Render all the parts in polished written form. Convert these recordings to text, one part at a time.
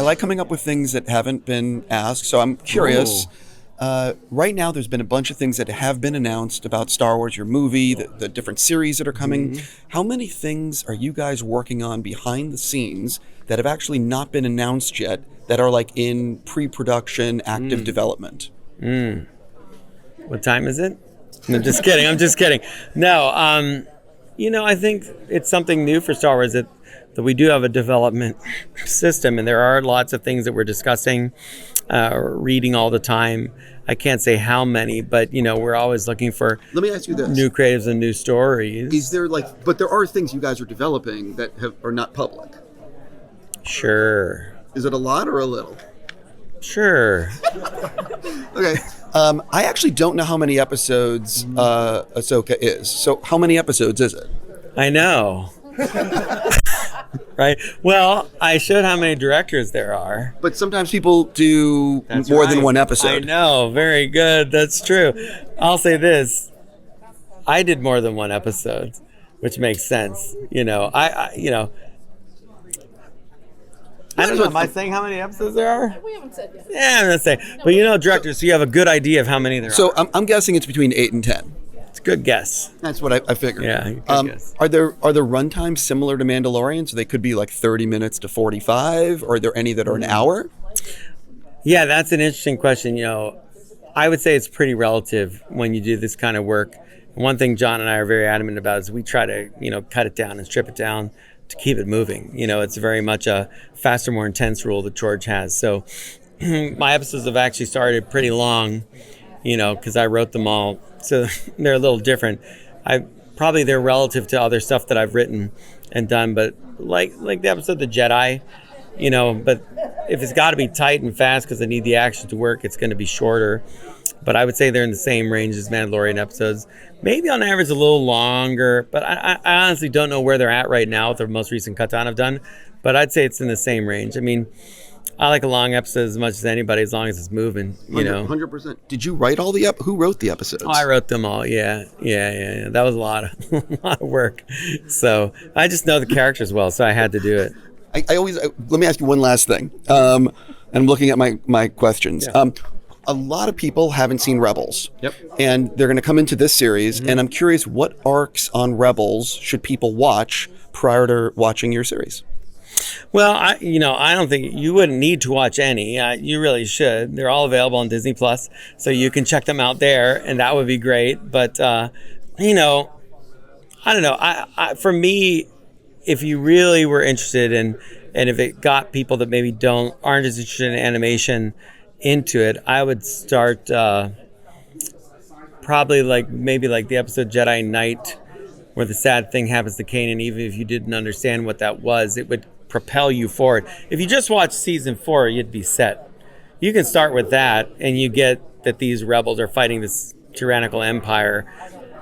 I like coming up with things that haven't been asked. So I'm curious. Right now, there's been a bunch of things that have been announced about Star Wars, your movie, the different series that are coming. How many things are you guys working on behind the scenes that have actually not been announced yet, that are like in pre-production, active development? What time is it? I'm just kidding. No, I think it's something new for Star Wars that we do have a development system, and there are lots of things that we're discussing, reading all the time. I can't say how many, but we're always looking for. Let me ask you this: new creatives and new stories. Is there but there are things you guys are developing that are not public? Sure. Is it a lot or a little? Sure. Okay. I actually don't know how many episodes Ahsoka is. So how many episodes is it? I know. Right. Well, I showed how many directors there are. But sometimes people do more than one episode. I know. Very good. That's true. I'll say this. I did more than one episode, which makes sense. I don't know. Am I saying how many episodes there are? We haven't said yet. Yeah, I'm going to say. But directors, so you have a good idea of how many there are. So I'm guessing it's between 8 and 10. It's a good guess. That's what I figured. Yeah, good guess. Are the runtimes similar to Mandalorian? So they could be like 30 minutes to 45? Or are there any that are an hour? Yeah, that's an interesting question. I would say it's pretty relative when you do this kind of work. One thing John and I are very adamant about is we try to, cut it down and strip it down to keep it moving. It's very much a faster, more intense rule that George has. So my episodes have actually started pretty long, because I wrote them all. So they're a little different. They're relative to other stuff that I've written and done, but like the episode The Jedi, but if it's got to be tight and fast because I need the action to work, it's going to be shorter. But I would say they're in the same range as Mandalorian episodes. Maybe on average a little longer, but I honestly don't know where they're at right now with the most recent cut down I've done. But I'd say it's in the same range. I mean, I like a long episode as much as anybody, as long as it's moving, 100%. Did you write all who wrote the episodes? Oh, I wrote them all, yeah. That was a lot of work. So I just know the characters well, so I had to do it. Let me ask you one last thing. And I'm looking at my questions. Yeah. A lot of people haven't seen Rebels. Yep. And they're going to come into this series, and I'm curious, what arcs on Rebels should people watch prior to watching your series? Well, I don't think you wouldn't need to watch any. You really should. They're all available on Disney Plus, so you can check them out there, and that would be great. But I don't know. For me, if you really were interested in, and if it got people that maybe aren't as interested in animation into it, I would start probably maybe the episode Jedi Knight, where the sad thing happens to Kanan. Even if you didn't understand what that was, it would propel you forward. If you just watch season 4, you'd be set. You can start with that, and you get that these rebels are fighting this tyrannical empire,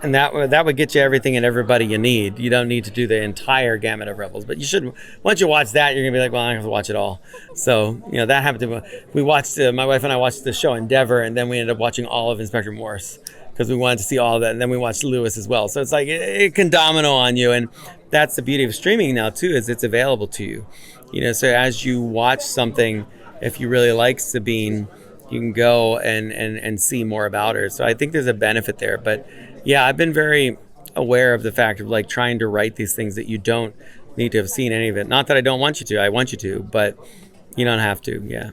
and that would get you everything and everybody you need. You don't need to do the entire gamut of Rebels, but you should. Once you watch that, you're gonna be like, well, I have to watch it all. So that happened to me. We watched my wife and I watched the show Endeavor, and then we ended up watching all of Inspector Morse because we wanted to see all of that, and then we watched Lewis as well. So it's like it can domino on you, and that's the beauty of streaming now too, is it's available to you. So as you watch something, if you really like Sabine, you can go and see more about her. So I think there's a benefit there, but. Yeah, I've been very aware of the fact of trying to write these things that you don't need to have seen any of it. Not that I don't want you to, I want you to, but you don't have to, yeah.